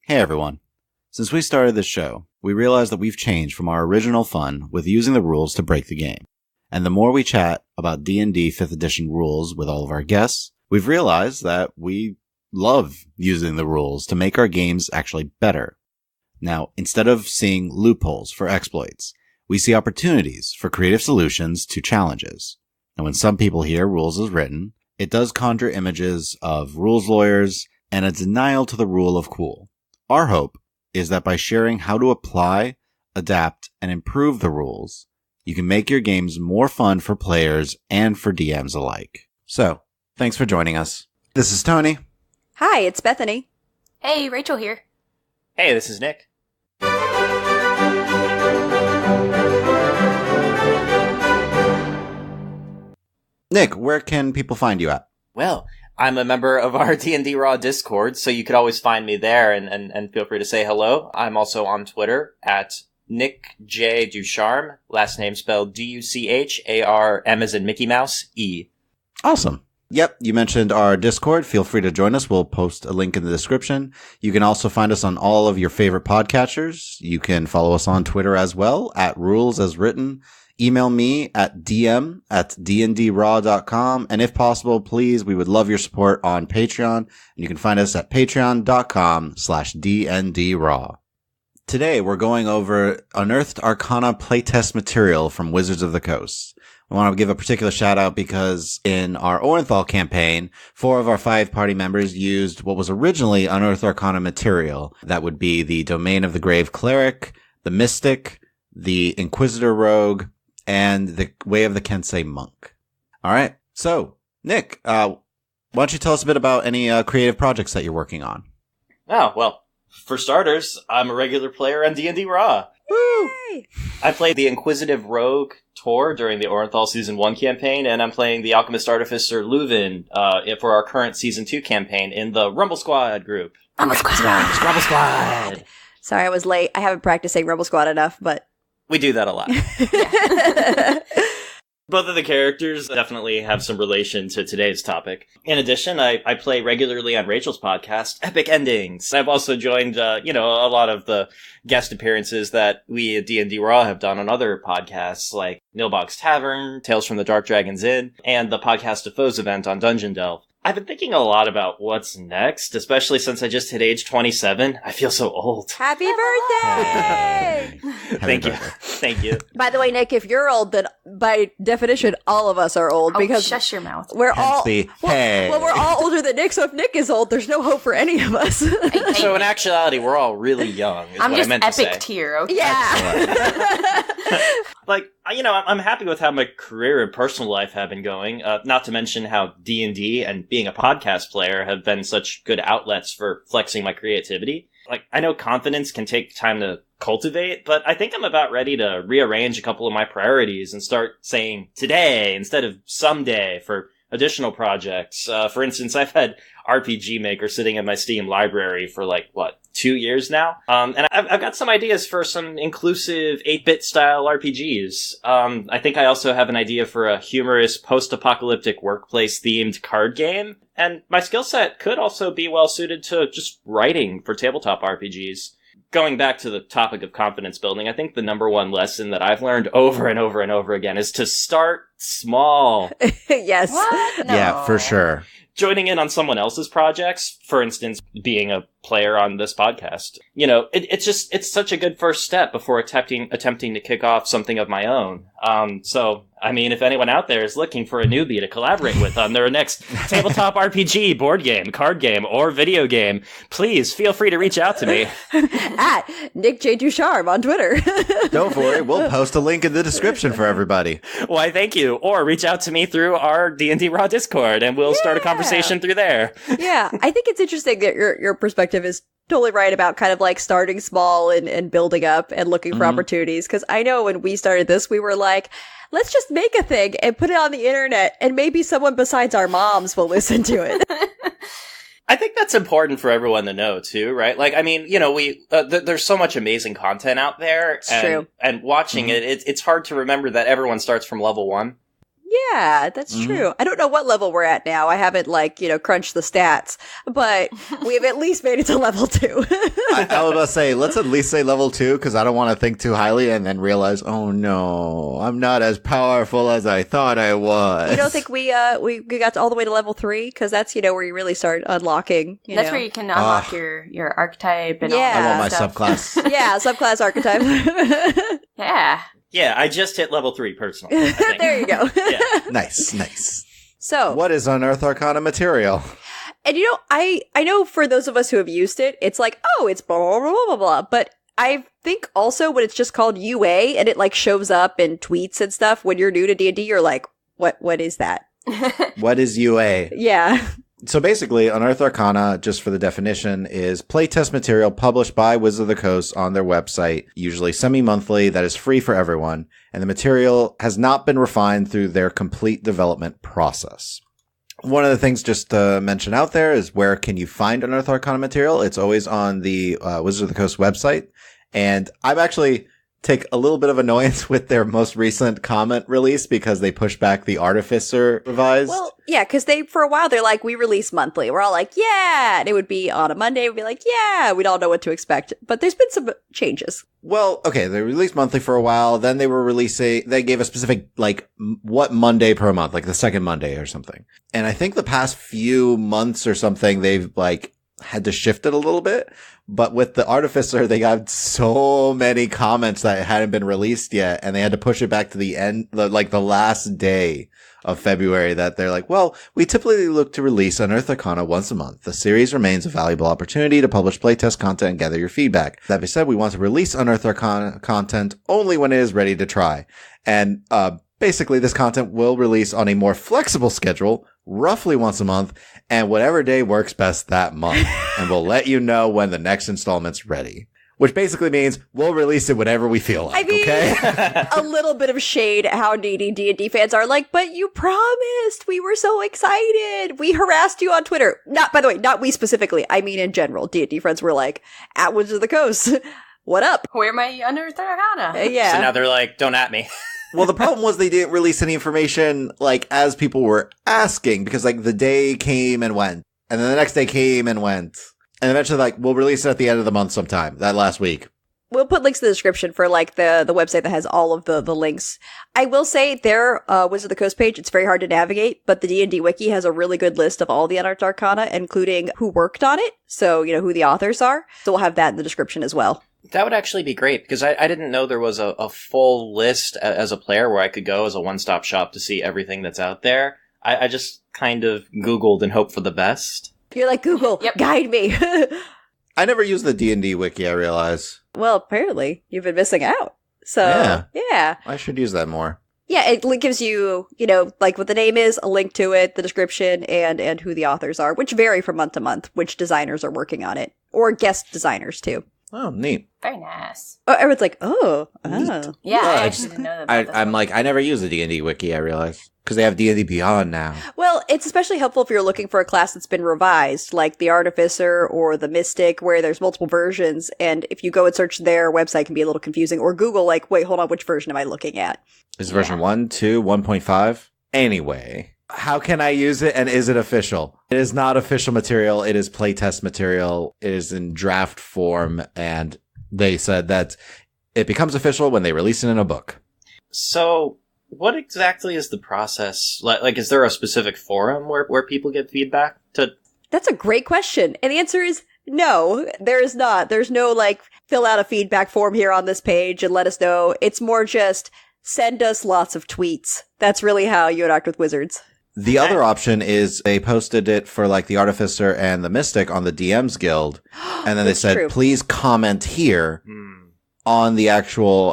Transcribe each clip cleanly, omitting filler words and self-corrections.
Hey everyone. Since we started this show, we realized that we've changed from our original fun with using the rules to break the game. And the more we chat about D&D 5th edition rules with all of our guests, we've realized that we love using the rules to make our games actually better. Now, instead of seeing loopholes for exploits, we see opportunities for creative solutions to challenges. And when some people hear rules as written, it does conjure images of rules lawyers and a denial to the rule of cool. Our hope is that by sharing how to apply, adapt, and improve the rules, you can make your games more fun for players and for DMs alike. So, thanks for joining us. This is Tony. Hi, it's Bethany. Hey, Rachel here. Hey, this is Nick. Nick, where can people find you at? Well, I'm a member of our DnD RAW Discord, so you could always find me there and feel free to say hello. I'm also on Twitter at Nick J. Ducharme, last name spelled D-U-C-H-A-R-M as in Mickey Mouse, E. Awesome. Yep, you mentioned our Discord. Feel free to join us. We'll post a link in the description. You can also find us on all of your favorite podcatchers. You can follow us on Twitter as well, at Rules As Written. Email me at dm@dndraw.com. And if possible, please, we would love your support on Patreon. And you can find us at patreon.com/dndraw. Today, we're going over Unearthed Arcana playtest material from Wizards of the Coast. I want to give a particular shout out because in our Orenthal campaign, 4 of our 5 party members used what was originally Unearthed Arcana material. That would be the Domain of the Grave Cleric, the Mystic, the Inquisitor Rogue, and the Way of the Kensei Monk. All right. So, Nick, why don't you tell us a bit about any creative projects that you're working on? Oh, well, for starters, I'm a regular player on D&D RAW. Woo! I played the Inquisitive Rogue Tor during the Orenthal Season 1 campaign, and I'm playing the Alchemist Artificer Leuven for our current Season 2 campaign in the Rumble Squad group. Rumble Squad! Rumble Squad! Sorry, I was late. I haven't practiced saying Rebel Squad enough, but... We do that a lot. Both of the characters definitely have some relation to today's topic. In addition, I play regularly on Rachel's podcast, Epic Endings. I've also joined, a lot of the guest appearances that we at D&D RAW have done on other podcasts, like Nilbog's Tavern, Tales from the Dark Dragon's Inn, and the Podcast of Foes event on Dungeon Delve. I've been thinking a lot about what's next, especially since I just hit age 27. I feel so old. Happy birthday! Thank you. Thank you. By the way, Nick, if you're old, then by definition, all of us are old because shush your mouth. We're all hey. well, we're all older than Nick. So if Nick is old, there's no hope for any of us. So in actuality, we're all really young. Is I'm what just I meant to say. epic tier, okay? Yeah. Like, I'm happy with how my career and personal life have been going. Not to mention how D&D and being a podcast player have been such good outlets for flexing my creativity. Like, I know confidence can take time to cultivate, but I think I'm about ready to rearrange a couple of my priorities and start saying today instead of someday for additional projects. For instance, I've had RPG Maker sitting in my Steam library for 2 years now. And I've got some ideas for some inclusive 8-bit style RPGs. I think I also have an idea for a humorous post-apocalyptic workplace themed card game. And my skill set could also be well suited to just writing for tabletop RPGs. Going back to the topic of confidence building, I think the number one lesson that I've learned over and over and over again is to start small. Yes. What? No. Yeah, for sure. Joining in on someone else's projects, for instance, being a player on this podcast, it's such a good first step before attempting to kick off something of my own. So, if anyone out there is looking for a newbie to collaborate with on their next tabletop RPG, board game, card game, or video game, please feel free to reach out to me. At Nick J. Ducharme on Twitter. Don't worry, we'll post a link in the description for everybody. Why, thank you. Or reach out to me through our D&D RAW Discord, and we'll start a conversation through there. Yeah, I think it's interesting that your perspective is totally right about kind of like starting small and building up and looking for opportunities. Because I know when we started this, we were like, let's just make a thing and put it on the internet, and maybe someone besides our moms will listen to it. I think that's important for everyone to know too, right? There's so much amazing content out there. It's true. And watching it's hard to remember that everyone starts from level 1. Yeah, that's true. I don't know what level we're at now. I haven't, crunched the stats, but we have at least made it to level 2. I was about to say, let's at least say level 2, because I don't want to think too highly and then realize, oh no, I'm not as powerful as I thought I was. You don't think we got all the way to level 3? Because that's, where you really start unlocking, That's where you can unlock your archetype and all Yeah. that I want my stuff. subclass. Yeah, subclass archetype. Yeah. Yeah, I just hit level 3 personally. I think. There you go. Yeah. Nice. So, What is Unearthed Arcana material? and I know for those of us who have used it, it's like, oh, it's blah, blah, blah, blah, blah, blah. But I think also when it's just called UA and it shows up in tweets and stuff, when you're new to D&D, you're like, what is that? What is UA? Yeah. So basically, Unearthed Arcana, just for the definition, is playtest material published by Wizards of the Coast on their website, usually semi-monthly, that is free for everyone, and the material has not been refined through their complete development process. One of the things just to mention out there is where can you find Unearthed Arcana material? It's always on the Wizards of the Coast website, and I've actually take a little bit of annoyance with their most recent comment release because they pushed back the Artificer revised. Well, yeah, because for a while, they're like, we release monthly. We're all like, yeah. And it would be on a Monday. We'd be like, yeah. We'd all know what to expect. But there's been some changes. Well, okay, they released monthly for a while. Then they gave a specific, what Monday per month, like the second Monday or something. And I think the past few months or something, they've had to shift it a little bit. But with the Artificer, they got so many comments that hadn't been released yet. And they had to push it back to the end, the last day of February, that they're like, well, we typically look to release Unearthed Arcana once a month. The series remains a valuable opportunity to publish playtest content and gather your feedback. That being said, we want to release Unearthed Arcana content only when it is ready to try. And, basically, this content will release on a more flexible schedule, roughly once a month, and whatever day works best that month. And we'll let you know when the next installment's ready. Which basically means we'll release it whenever we feel like, okay? A little bit of shade at how needy D&D fans are like, but you promised. We were so excited. We harassed you on Twitter. By the way, not we specifically. I mean in general. D&D friends were like, at Wizards of the Coast, what up? Where my Unearthed Arcana? Yeah. So now they're like, don't at me. Well, the problem was they didn't release any information, as people were asking, because, the day came and went, and then the next day came and went, and eventually, we'll release it at the end of the month sometime, that last week. We'll put links in the description for, the website that has all of the links. I will say their Wizard of the Coast page, it's very hard to navigate, but the D&D Wiki has a really good list of all the Unearthed Arcana, including who worked on it, so, who the authors are. So we'll have that in the description as well. That would actually be great, because I didn't know there was a full list as a player where I could go as a one-stop shop to see everything that's out there. I just kind of Googled and hoped for the best. You're like, Google, guide me. I never used the D&D Wiki, I realize. Well, apparently, you've been missing out. So, yeah. I should use that more. Yeah, it gives you, what the name is, a link to it, the description, and who the authors are, which vary from month to month, which designers are working on it. Or guest designers, too. Oh, neat. Very nice. Oh, everyone's like, oh. Yeah, Well, I actually didn't know that. I'm like, I never use the D&D Wiki, I realize. Because they have D&D Beyond now. Well, it's especially helpful if you're looking for a class that's been revised, like the Artificer or the Mystic, where there's multiple versions, and if you go and search their website, it can be a little confusing. Or Google, wait, hold on, which version am I looking at? Is it version 1, 2, 1.5? Anyway, how can I use it, and is it official? It is not official material. It is playtest material. It is in draft form, and they said that it becomes official when they release it in a book. So, what exactly is the process? Is there a specific forum where people get feedback to? That's a great question. And the answer is no, there is not. There's no, fill out a feedback form here on this page and let us know. It's more just send us lots of tweets. That's really how you interact with Wizards. The other option is they posted it for the Artificer and the Mystic on the DMs Guild. And then they said, please comment here on the actual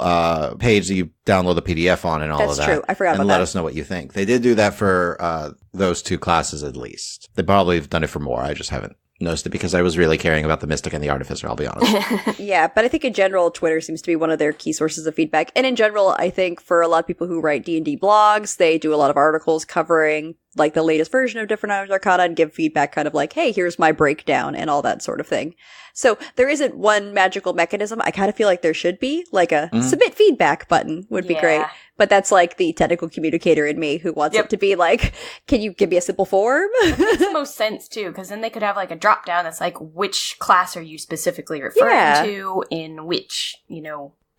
page that you download the PDF on and all of that. That's true. I forgot about that. And let us know what you think. They did do that for those two classes at least. They probably have done it for more. I just haven't noticed it because I was really caring about the Mystic and the Artificer, I'll be honest. Yeah, but I think in general, Twitter seems to be one of their key sources of feedback. And in general, I think for a lot of people who write D&D blogs, they do a lot of articles covering like the latest version of different Unearthed Arcana and give feedback kind of like, hey, here's my breakdown and all that sort of thing. So there isn't one magical mechanism. I kind of feel like there should be, like a submit feedback button would be great. But that's like the technical communicator in me who wants it to be like, can you give me a simple form? That makes the most sense too, because then they could have like a drop down that's like, which class are you specifically referring to in which,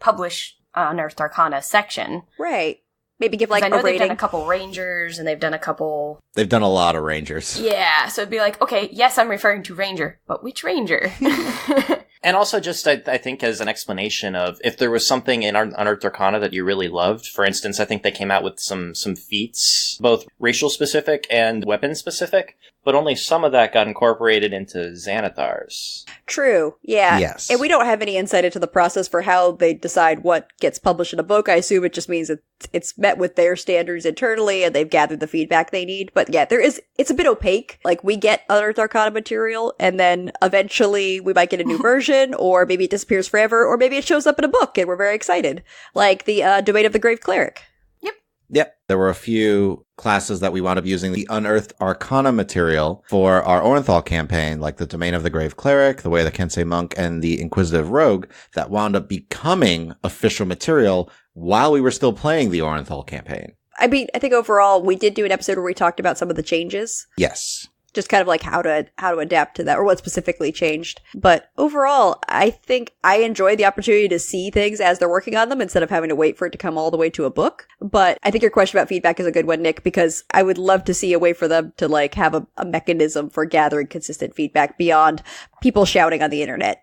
publish Unearthed Arcana section. Right. Maybe give like I know a rating. they've done a couple rangers and they've done a lot of rangers. Yeah, so it'd be like, okay, yes, I'm referring to ranger, but which ranger? And also just, I think, as an explanation of if there was something in Unearthed Arcana that you really loved. For instance, I think they came out with some feats, both racial specific and weapon specific, but only some of that got incorporated into Xanathar's. True, yeah. Yes. And we don't have any insight into the process for how they decide what gets published in a book. I assume it just means that it's met with their standards internally and they've gathered the feedback they need. But yeah, it's a bit opaque. Like, we get Unearthed Arcana material and then eventually we might get a new version, or maybe it disappears forever, or maybe it shows up in a book and we're very excited. Like the Domain of the Grave Cleric. Yep. There were a few classes that we wound up using the Unearthed Arcana material for our Orenthal campaign, like the Domain of the Grave Cleric, the Way of the Kensei Monk, and the Inquisitive Rogue, that wound up becoming official material while we were still playing the Orenthal campaign. I mean, I think overall we did do an episode where we talked about some of the changes. Yes. Just kind of like how to adapt to that, or what specifically changed. But overall, I think I enjoy the opportunity to see things as they're working on them instead of having to wait for it to come all the way to a book. But I think your question about feedback is a good one, Nick, because I would love to see a way for them to like have a mechanism for gathering consistent feedback beyond people shouting on the internet.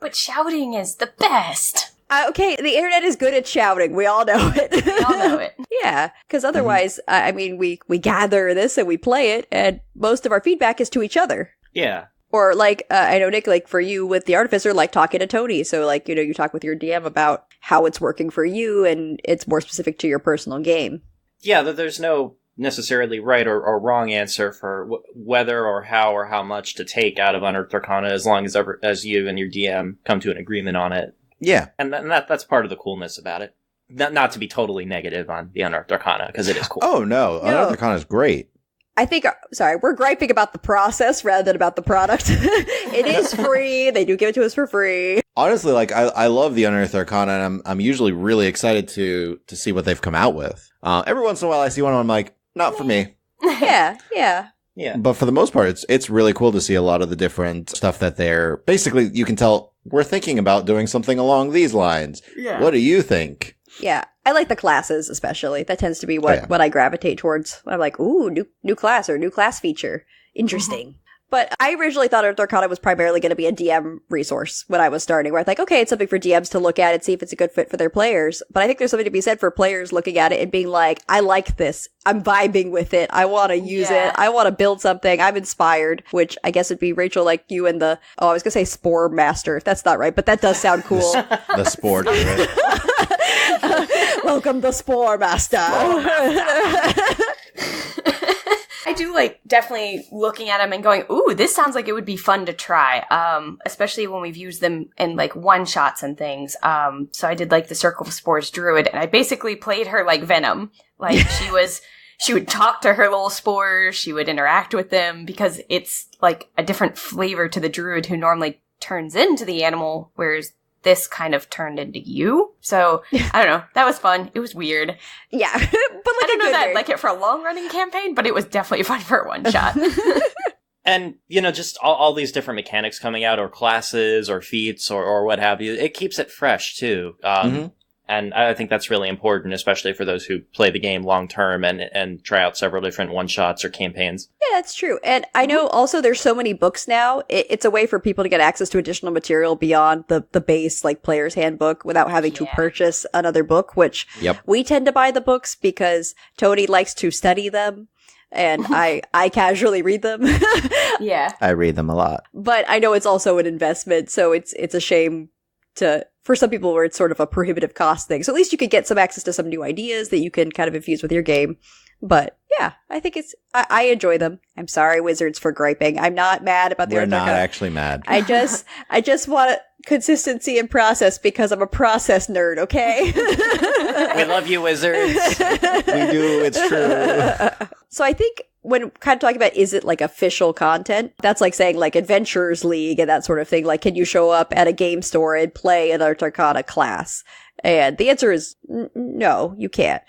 But shouting is the best. Okay, the internet is good at shouting. We all know it. We all know it. Yeah, because otherwise, I mean, we gather this and we play it, and most of our feedback is to each other. Yeah. Or like, I know, Nick, like for you with the Artificer, like talking to Tony. So like, you talk with your DM about how it's working for you and it's more specific to your personal game. Yeah, there's no necessarily right or wrong answer for whether or how much to take out of Unearthed Arcana as long as you and your DM come to an agreement on it. Yeah. And that's part of the coolness about it. Not to be totally negative on the Unearthed Arcana, because it is cool. Oh, no. Unearthed Arcana is great. I think, we're griping about the process rather than about the product. It is free. They do give it to us for free. Honestly, like, I love the Unearthed Arcana, and I'm usually really excited to see what they've come out with. Every once in a while I see one and I'm like, not for me. Yeah. Yeah. But for the most part, it's really cool to see a lot of the different stuff that they're... Basically, you can tell we're thinking about doing something along these lines. Yeah. What do you think? Yeah. I like the classes, especially. That tends to be what I gravitate towards. I'm like, ooh, new class or new class feature. Interesting. But I originally thought Unearthed Arcana was primarily going to be a DM resource when I was starting, where I thought, okay, it's something for DMs to look at and see if it's a good fit for their players. But I think there's something to be said for players looking at it and being like, I like this. I'm vibing with it. I want to use it. I want to build something. I'm inspired, which I guess would be Rachel, like you and I was going to say Spore Master. That's not right, but that does sound cool. The Spore Druid. Welcome the Spore Master. I do like definitely looking at them and going, ooh, this sounds like it would be fun to try. Especially when we've used them in like one shots and things. So I did like the Circle of Spores Druid, and I basically played her like Venom. Like she would talk to her little spores, she would interact with them, because it's like a different flavor to the druid who normally turns into the animal, whereas this kind of turned into you. So, I don't know. That was fun. It was weird. Yeah. But like I don't know that I'd like it for a long-running campaign, but it was definitely fun for a one-shot. And, just all these different mechanics coming out, or classes, or feats, or what have you, it keeps it fresh, too. And I think that's really important, especially for those who play the game long-term and try out several different one-shots or campaigns. Yeah, that's true. And I know also there's so many books now. It's a way for people to get access to additional material beyond the base, like, player's handbook without having to purchase another book, which we tend to buy the books because Tony likes to study them. And I casually read them. Yeah. I read them a lot. But I know it's also an investment, so it's a shame for some people where it's sort of a prohibitive cost thing. So at least you could get some access to some new ideas that you can kind of infuse with your game. But yeah, I think I enjoy them. I'm sorry, Wizards, for griping. I'm not mad about the We're not Arcana. actually mad. I just want consistency in process because I'm a process nerd, okay? We love you, Wizards. We do, it's true. So I think when kind of talking about, is it like official content? That's like saying like Adventurers League and that sort of thing. Like, can you show up at a game store and play an Unearthed Arcana class? And the answer is no, you can't.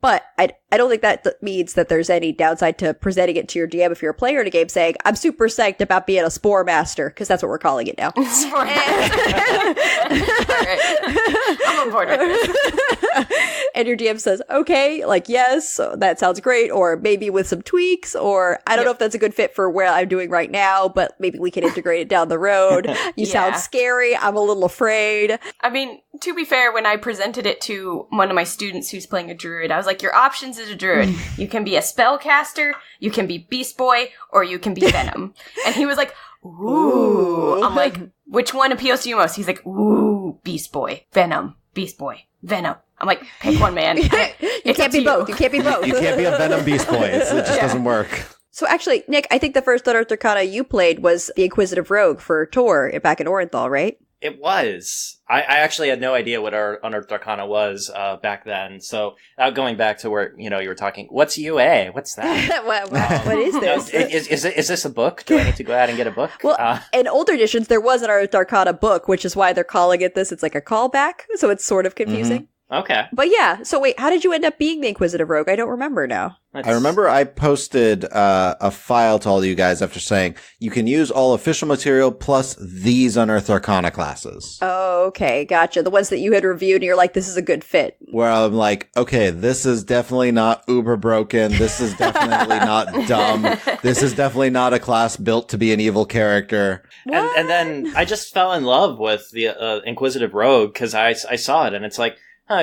But I don't think that means that there's any downside to presenting it to your DM if you're a player in a game saying, I'm super psyched about being a Spore Master, because that's what we're calling it now. Spore Master. All right. I'm on board with this. And your DM says, okay, like, yes, that sounds great, or maybe with some tweaks, or I don't know if that's a good fit for where I'm doing right now, but maybe we can integrate it down the road. You sound scary. I'm a little afraid. I mean, to be fair, when I presented it to one of my students who's playing a druid, I was like, your options as a druid, you can be a spellcaster, you can be Beast Boy, or you can be Venom. And he was like, ooh. I'm like, which one appeals to you most? He's like, ooh, Beast Boy, Venom, Beast Boy, Venom. I'm like, pick one, man. You can't be both. You can't be both. You can't be a Venom Beast Boy. It just doesn't work. So actually, Nick, I think the first Unearthed Arcana you played was the Inquisitive Rogue for Tor back in Orenthal, right? It was. I actually had no idea what our Unearthed Arcana was back then. So going back to where you were talking, what's UA? What's that? What is this? Is this a book? Do I need to go out and get a book? Well, in older editions, there was an Unearthed Arcana book, which is why they're calling it this. It's like a callback, so it's sort of confusing. Okay. But yeah, so wait, how did you end up being the Inquisitive Rogue? I don't remember now. I remember I posted a file to all of you guys after saying you can use all official material plus these Unearthed Arcana classes. Oh, okay, gotcha. The ones that you had reviewed and you're like, this is a good fit. Where I'm like, okay, this is definitely not uber broken. This is definitely not dumb. This is definitely not a class built to be an evil character. And then I just fell in love with the Inquisitive Rogue because I saw it and it's like,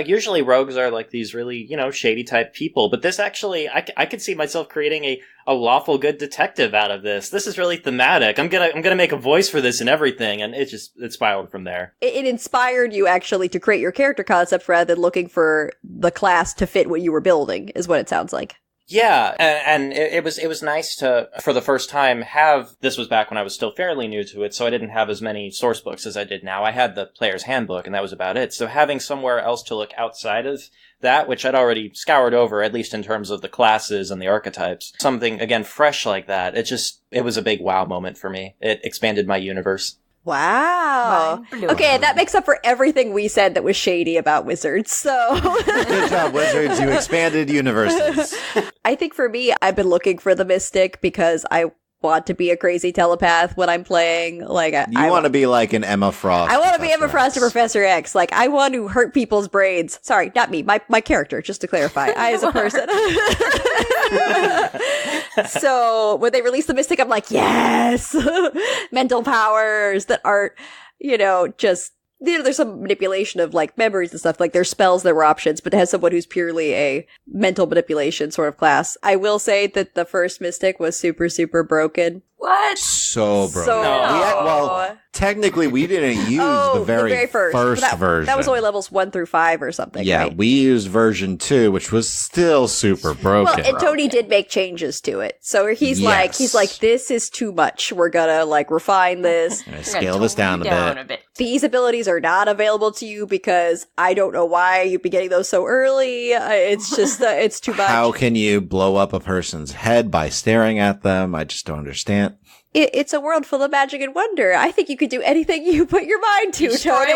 usually rogues are like these really, shady type people, but this actually, I could see myself creating a lawful good detective out of this. This is really thematic. I'm gonna make a voice for this and everything, and it spiraled from there. It inspired you actually to create your character concept rather than looking for the class to fit what you were building, is what it sounds like. Yeah, and it was nice to, for the first time, this was back when I was still fairly new to it, so I didn't have as many source books as I did now. I had the player's handbook, and that was about it. So having somewhere else to look outside of that, which I'd already scoured over, at least in terms of the classes and the archetypes, something, again, fresh like that, it was a big wow moment for me. It expanded my universe. Wow. Okay, that makes up for everything we said that was shady about wizards, so. Good job, wizards. You expanded universes. I think for me, I've been looking for the mystic because I want to be a crazy telepath when I'm playing. Like, I want to be like an Emma Frost. I want to be Emma Frost or Professor X. Like, I want to hurt people's brains. Sorry, not me. My character, just to clarify. I as a person. So when they release the mystic, I'm like, yes! Mental powers that aren't, just, there's some manipulation of like memories and stuff. Like there's spells that were options, but it has someone who's purely a mental manipulation sort of class. I will say that the first mystic was super, super broken. What? So broken. So, well, technically we didn't use the very first version. That was only levels 1 through 5 or something, Yeah, right? we used version 2, which was still super broken. Well, and Tony did make changes to it. So he's like, this is too much. We're gonna like refine this. Scale this down a bit. These abilities are not available to you because I don't know why you've been getting those so early. It's just, it's too much. How can you blow up a person's head by staring at them? I just don't understand. It's a world full of magic and wonder. I think you could do anything you put your mind to, Tony.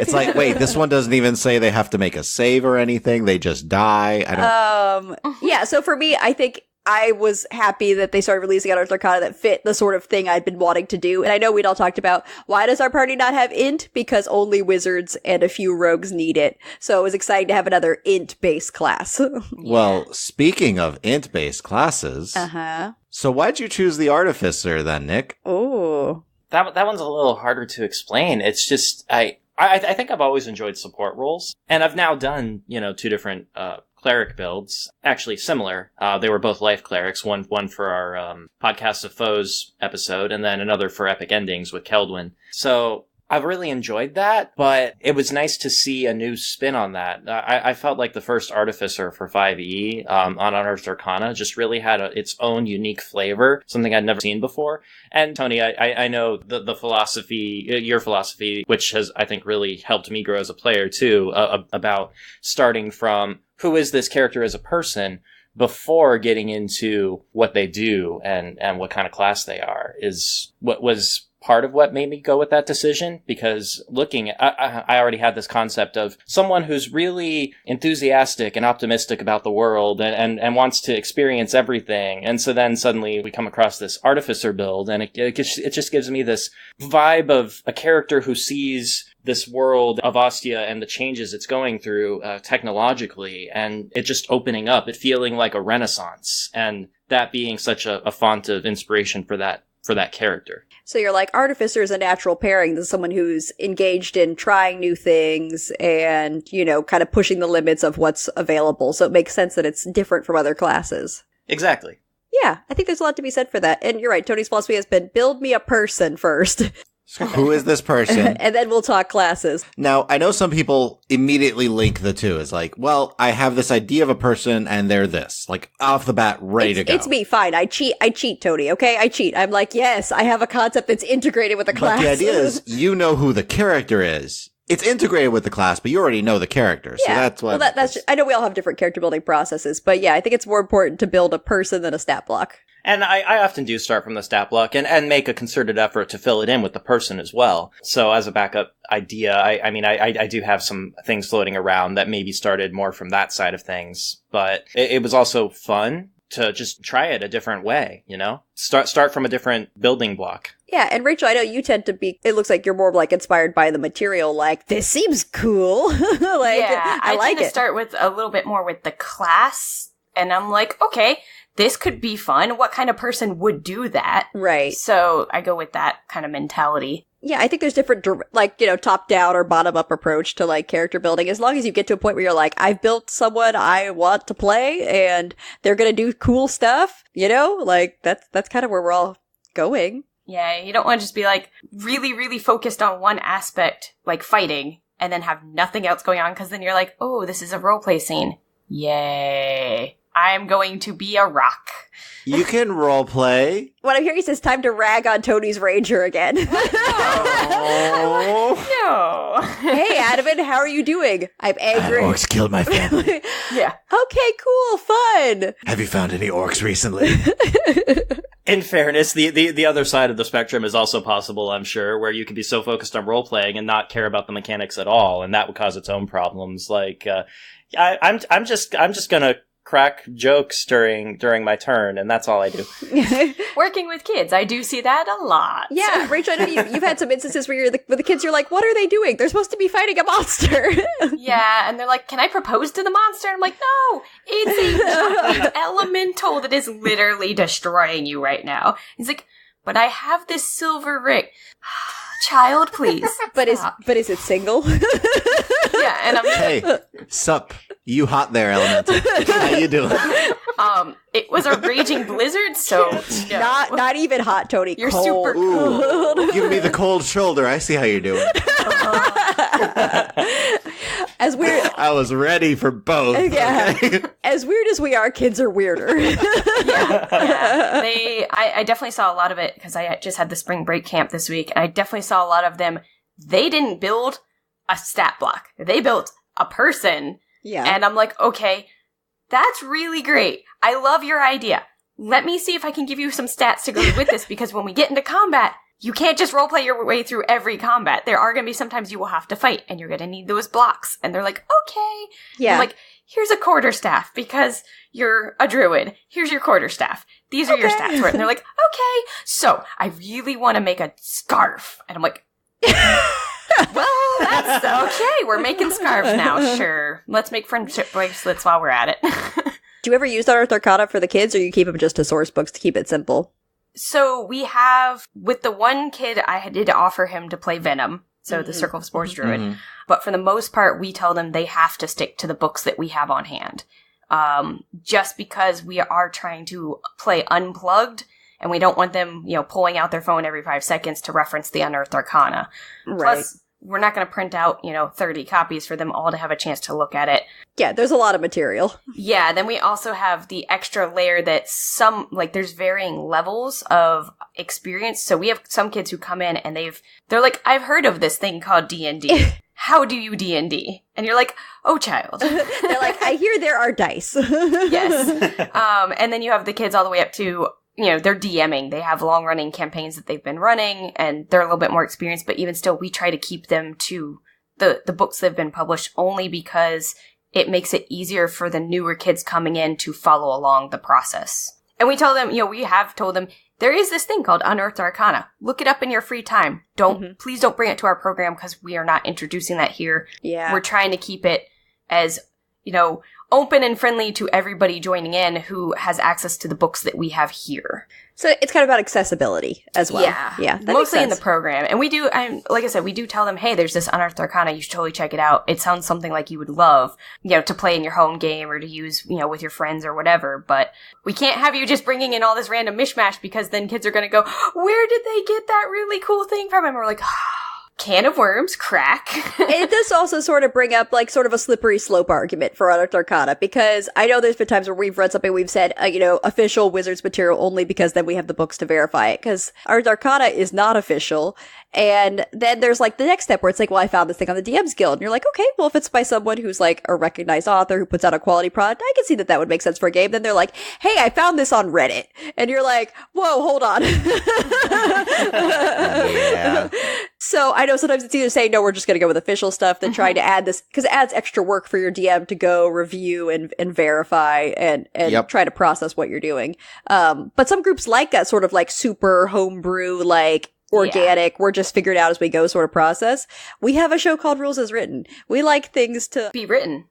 It's like, wait, this one doesn't even say they have to make a save or anything. They just die. I don't. Yeah. So for me, I think I was happy that they started releasing Unearthed Arcana that fit the sort of thing I'd been wanting to do. And I know we'd all talked about, why does our party not have int? Because only wizards and a few rogues need it. So it was exciting to have another int-based class. Well, speaking of int-based classes. Uh-huh. So why'd you choose the Artificer then, Nick? Oh. That one's a little harder to explain. It's just, I think I've always enjoyed support roles. And I've now done, 2 different, cleric builds, actually similar. They were both life clerics, one for our Podcast of Foes episode, and then another for Epic Endings with Keldwyn. So I've really enjoyed that, but it was nice to see a new spin on that. I felt like the first Artificer for 5e on Unearthed Arcana just really had its own unique flavor, something I'd never seen before. And Tony, I know the philosophy, your philosophy, which has, I think, really helped me grow as a player too, about starting from who is this character as a person, before getting into what they do and what kind of class they are is what was part of what made me go with that decision, because I already had this concept of someone who's really enthusiastic and optimistic about the world and wants to experience everything. And so then suddenly we come across this Artificer build, and it just gives me this vibe of a character who sees this world of Ostia and the changes it's going through technologically, and it just opening up, it feeling like a renaissance, and that being such a font of inspiration for that character. So you're like, Artificer is a natural pairing to someone who's engaged in trying new things and, kind of pushing the limits of what's available. So it makes sense that it's different from other classes. Exactly. Yeah, I think there's a lot to be said for that. And you're right, Tony's philosophy has been, build me a person first. Who is this person? And then we'll talk classes. Now, I know some people immediately link the two. It's like, well, I have this idea of a person and they're this. Like, off the bat, ready to go. It's me, fine. I cheat, Tony, okay? I cheat. I'm like, yes, I have a concept that's integrated with the class. But the idea is, you know who the character is. It's integrated with the class, but you already know the character. So that's what... Well, that's I know we all have different character building processes, but yeah, I think it's more important to build a person than a stat block. And I often do start from the stat block and make a concerted effort to fill it in with the person as well. So as a backup idea, I do have some things floating around that maybe started more from that side of things. But it was also fun to just try it a different way, Start from a different building block. Yeah, and Rachel, I know you tend to be, it looks like you're more like inspired by the material, like, this seems cool. I like tend to start with a little bit more with the class, and I'm like, okay, this could be fun. What kind of person would do that? Right. So I go with that kind of mentality. Yeah, I think there's different, top-down or bottom-up approach to, character building. As long as you get to a point where you're like, I've built someone I want to play, and they're gonna do cool stuff, that's kind of where we're all going. Yeah, you don't want to just be, really, really focused on one aspect, like fighting, and then have nothing else going on, because then you're like, oh, this is a roleplay scene. Yay. I'm going to be a rock. You can roleplay. What I'm hearing is it's time to rag on Tony's Ranger again. No. Hey, Adamant, how are you doing? I'm angry. Orcs killed my family. Yeah. Okay, cool, fun. Have you found any orcs recently? In fairness, the other side of the spectrum is also possible, I'm sure, where you could be so focused on role-playing and not care about the mechanics at all, and that would cause its own problems. I'm just gonna crack jokes during my turn, and that's all I do. Working with kids, I do see that a lot. Yeah, Rachel, I know you've had some instances where with the kids, you're like, what are they doing? They're supposed to be fighting a monster. Yeah, and they're like, can I propose to the monster? And I'm like, no, it's a giant elemental that is literally destroying you right now. He's like, but I have this silver ring. Child, please. But is it single? Yeah, and I'm Hey, sup? You hot there, Elemental? How you doing? It was a raging blizzard, so no. Not even hot, Tony. You're cold. super cold. Give me the cold shoulder. I see how you're doing. As weird, I was ready for both. Yeah. Okay? As weird as we are, kids are weirder. Yeah. I definitely saw a lot of it because I just had the spring break camp this week, and I definitely saw a lot of them. They didn't build a stat block. They built a person. Yeah. And I'm like, okay, that's really great. I love your idea. Let me see if I can give you some stats to go with this, because when we get into combat, you can't just roleplay your way through every combat. There are going to be sometimes you will have to fight, and you're going to need those blocks. And they're like, okay. Yeah. I'm like, here's a quarterstaff because you're a druid. Here's your quarterstaff. These are your stats for it. And they're like, okay. So I really want to make a scarf. And I'm like, well, that's okay. We're making scarves now. Sure. Let's make friendship bracelets while we're at it. Do you ever use Unearthed Arcana for the kids, or you keep them just to source books to keep it simple? So we have, with the one kid, I did offer him to play Venom, so the Circle of Spores Druid. Mm-hmm. But for the most part, we tell them they have to stick to the books that we have on hand. Just because we are trying to play unplugged, and we don't want them, pulling out their phone every 5 seconds to reference the Unearthed Arcana. Right. Plus, we're not going to print out, 30 copies for them all to have a chance to look at it. Yeah, there's a lot of material. Yeah, then we also have the extra layer that there's varying levels of experience. So we have some kids who come in and they're like, I've heard of this thing called D&D. how do you D&D? And you're like, oh, child. They're like, I hear there are dice. Yes. And then you have the kids all the way up to, they're DMing. They have long-running campaigns that they've been running, and they're a little bit more experienced, but even still, we try to keep them to the books that have been published only because it makes it easier for the newer kids coming in to follow along the process. And we tell them, we have told them, there is this thing called Unearthed Arcana. Look it up in your free time. Please don't bring it to our program because we are not introducing that here. Yeah. We're trying to keep it as, open and friendly to everybody joining in who has access to the books that we have here. So it's kind of about accessibility as well. Yeah. Mostly in the program. And we do, like I said, we do tell them, hey, there's this Unearthed Arcana. You should totally check it out. It sounds something like you would love, to play in your home game or to use, with your friends or whatever. But we can't have you just bringing in all this random mishmash because then kids are going to go, where did they get that really cool thing from? And we're like, can of worms, crack. It does also sort of bring up like sort of a slippery slope argument for Unearthed Arcana, because I know there's been times where we've read something, we've said, official Wizards material only because then we have the books to verify it, because Unearthed Arcana is not official. And then there's like the next step where it's like, well, I found this thing on the DM's Guild. And you're like, okay, well, if it's by someone who's like a recognized author who puts out a quality product, I can see that would make sense for a game. Then they're like, hey, I found this on Reddit. And you're like, whoa, hold on. Yeah. So I know sometimes it's either saying, no, we're just going to go with official stuff than trying to add this, because it adds extra work for your DM to go review and verify and try to process what you're doing. But some groups like that sort of like super homebrew, like organic, we're just figured out as we go sort of process. We have a show called Rules as Written. We like things to be written.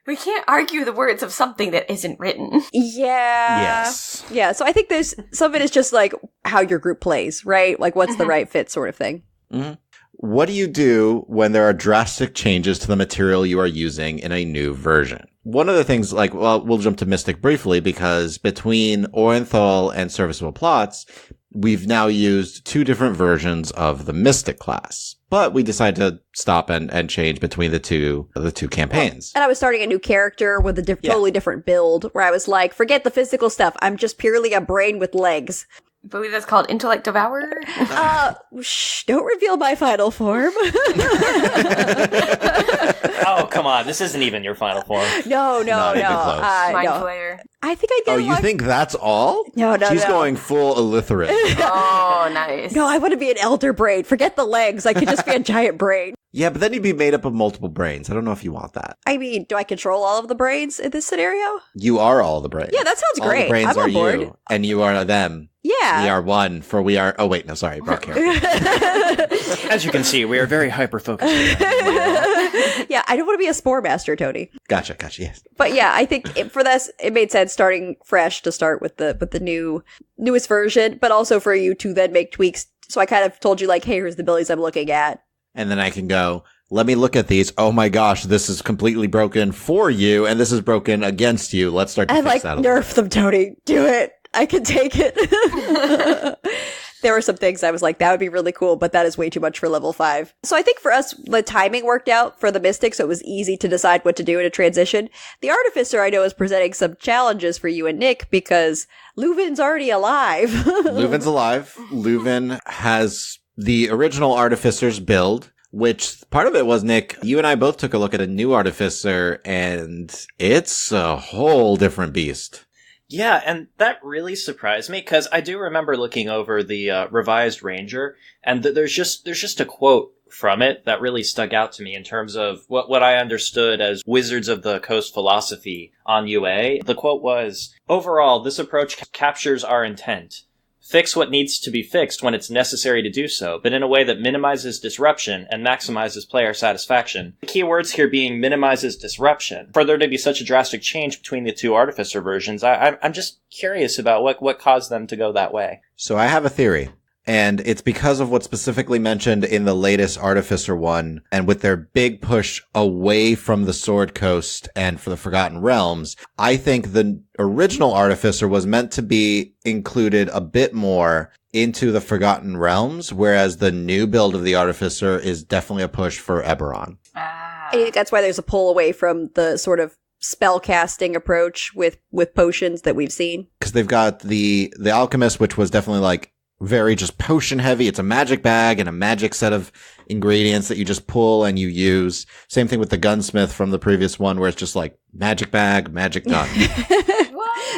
We can't argue the words of something that isn't written. Yeah. Yes. Yeah. So I think there's some of it is just like how your group plays, right? Like what's the right fit sort of thing. Mm-hmm. What do you do when there are drastic changes to the material you are using in a new version? One of the things, we'll jump to Mystic briefly, because between Orenthal and Serviceable Plots, we've now used 2 different versions of the Mystic class. But we decided to stop and change between the two campaigns. And I was starting a new character with a totally different build, where I was like, forget the physical stuff. I'm just purely a brain with legs. I believe that's called Intellect Devourer. Don't reveal my final form. Oh, come on. This isn't even your final form. No. Not even close. Mind No. Flayer. I think I get you think that's all? No. She's going full illiterate. Oh, nice. No, I want to be an elder brain. Forget the legs. I could just be a giant brain. Yeah, but then you'd be made up of multiple brains. I don't know if you want that. I mean, do I control all of the brains in this scenario? You are all the brains. Yeah, that sounds all great. The brains I'm are on board. you, and you are them. Yeah. We are one, for we are... Oh, wait, no, sorry. Brock here. As you can see, we are very hyper-focused. Yeah, I don't want to be a spore master, Tony. Gotcha, yes. But yeah, I think for this, it made sense starting fresh to start with the newest version, but also for you to then make tweaks. So I kind of told you like, hey, here's the abilities I'm looking at. And then I can go, let me look at these. Oh my gosh, this is completely broken for you, and this is broken against you. Let's start to fix that. And nerf them, Tony. Do it. I can take it. There were some things I was like, that would be really cool, but that is way too much for level 5. So I think for us, the timing worked out for the Mystic, so it was easy to decide what to do in a transition. The Artificer, I know, is presenting some challenges for you and Nick, because Leuven's already alive. Leuven's alive. Leuven has the original Artificer's build, which part of it was, Nick, you and I both took a look at a new Artificer, and it's a whole different beast. Yeah, and that really surprised me, because I do remember looking over the revised Ranger, and there's just a quote from it that really stuck out to me in terms of what I understood as Wizards of the Coast philosophy on UA. The quote was, "Overall, this approach captures our intent. Fix what needs to be fixed when it's necessary to do so, but in a way that minimizes disruption and maximizes player satisfaction." The key words here being minimizes disruption. For there to be such a drastic change between the 2 Artificer versions, I'm just curious about what caused them to go that way. So I have a theory. And it's because of what's specifically mentioned in the latest Artificer one, and with their big push away from the Sword Coast and for the Forgotten Realms, I think the original Artificer was meant to be included a bit more into the Forgotten Realms, whereas the new build of the Artificer is definitely a push for Eberron. I think that's why there's a pull away from the sort of spell casting approach with potions that we've seen. Because they've got the Alchemist, which was definitely like very just potion heavy. It's a magic bag and a magic set of ingredients that you just pull and you use. Same thing with the gunsmith from the previous one, where it's just like magic bag, magic gun.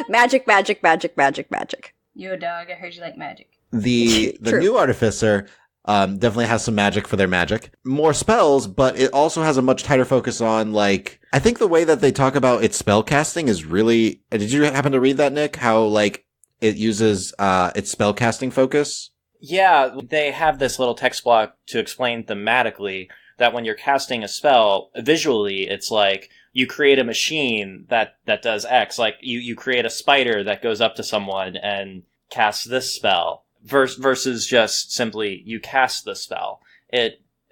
Magic, magic, magic, magic, magic. You a dog, I heard you like magic. The new Artificer definitely has some magic for their magic. More spells, but it also has a much tighter focus on, like, I think the way that they talk about its spell casting is really, did you happen to read that, Nick? How, like, it uses its spell casting focus? Yeah, they have this little text block to explain thematically that when you're casting a spell, visually, it's like, you create a machine that does X. Like, you create a spider that goes up to someone and casts this spell. Versus just simply you cast the spell.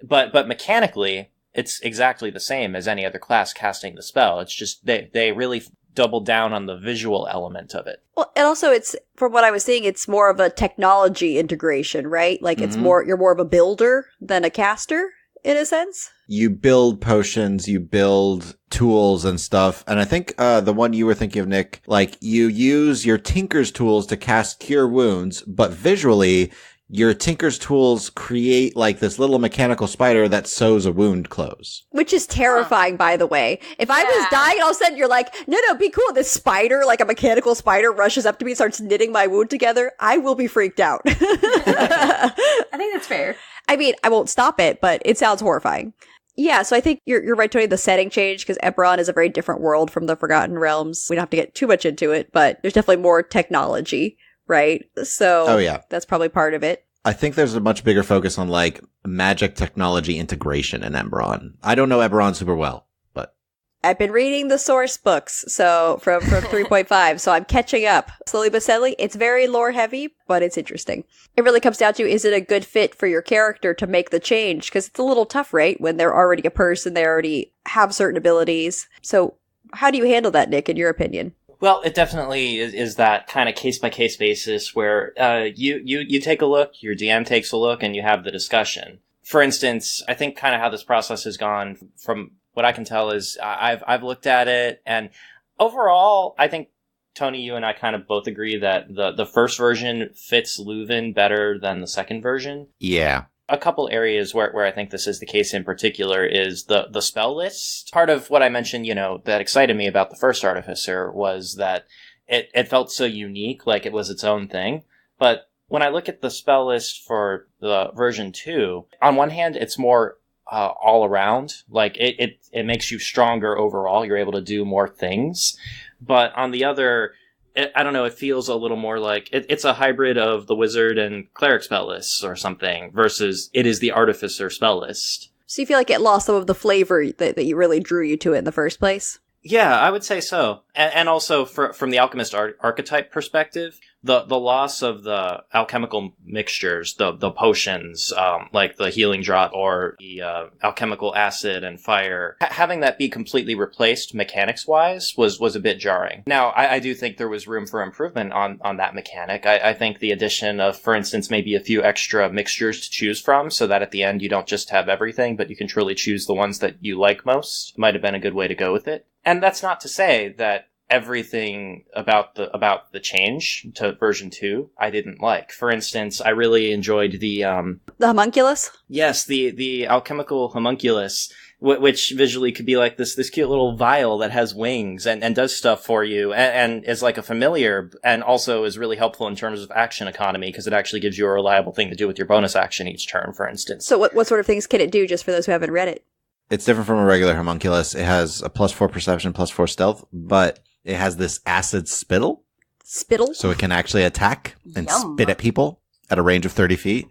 But mechanically, it's exactly the same as any other class casting the spell. It's just they really doubled down on the visual element of it. Well, and also it's, from what I was seeing, it's more of a technology integration, right? Like it's you're more of a builder than a caster, in a sense. You build potions, you build tools and stuff. And I think the one you were thinking of, Nick, like you use your Tinker's tools to cast Cure Wounds, but visually your Tinker's tools create like this little mechanical spider that sews a wound close. Which is terrifying, by the way. If I was dying, all of a sudden you're like, no, be cool. This spider, like a mechanical spider, rushes up to me and starts knitting my wound together. I will be freaked out. I think that's fair. I mean, I won't stop it, but it sounds horrifying. Yeah, so I think you're right, Tony. The setting changed because Eberron is a very different world from the Forgotten Realms. We don't have to get too much into it, but there's definitely more technology, right? So that's probably part of it. I think there's a much bigger focus on like magic technology integration in Eberron. I don't know Eberron super well, but I've been reading the source books, so from 3.5, so I'm catching up slowly but steadily. It's very lore heavy, but it's interesting. It really comes down to, is it a good fit for your character to make the change? Because it's a little tough, right? When they're already a person, they already have certain abilities. So how do you handle that, Nick, in your opinion? Well, it definitely is that kind of case-by-case basis where you take a look, your DM takes a look, and you have the discussion. For instance, I think kind of how this process has gone, from what I can tell, is I've looked at it, and overall, I think, Tony, you and I kind of both agree that the first version fits Leuven better than the second version. Yeah. A couple areas where I think this is the case in particular is the spell list. Part of what I mentioned, that excited me about the first Artificer was that it felt so unique, like it was its own thing. But when I look at the spell list for the version 2, on one hand, it's more all around. Like it makes you stronger overall. You're able to do more things. But on the other, I don't know, it feels a little more like it's a hybrid of the wizard and cleric spell lists or something versus it is the artificer spell list. So you feel like it lost some of the flavor that you really drew you to it in the first place? Yeah, I would say so. And also from the alchemist archetype perspective, the loss of the alchemical mixtures, the potions, like the healing drop or the alchemical acid and fire, having that be completely replaced mechanics-wise was a bit jarring. Now, I do think there was room for improvement on that mechanic. I think the addition of, for instance, maybe a few extra mixtures to choose from so that at the end you don't just have everything, but you can truly choose the ones that you like most might have been a good way to go with it. And that's not to say that everything about the change to version 2 I didn't like. For instance, I really enjoyed the homunculus? Yes, the alchemical homunculus, which visually could be like this cute little vial that has wings and does stuff for you and is like a familiar, and also is really helpful in terms of action economy because it actually gives you a reliable thing to do with your bonus action each turn, for instance. So what sort of things can it do, just for those who haven't read it? It's different from a regular homunculus. It has a +4 perception, +4 stealth, but it has this acid spittle. Spittle? So it can actually attack and spit at people at a range of 30 feet.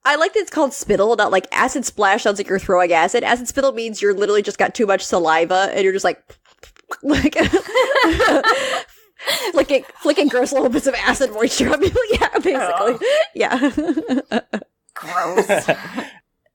I like that it's called spittle, not like acid splash sounds like you're throwing acid. Acid spittle means you're literally just got too much saliva and you're just like flicking gross little bits of acid moisture on people. Yeah, basically. Oh. Yeah. Gross.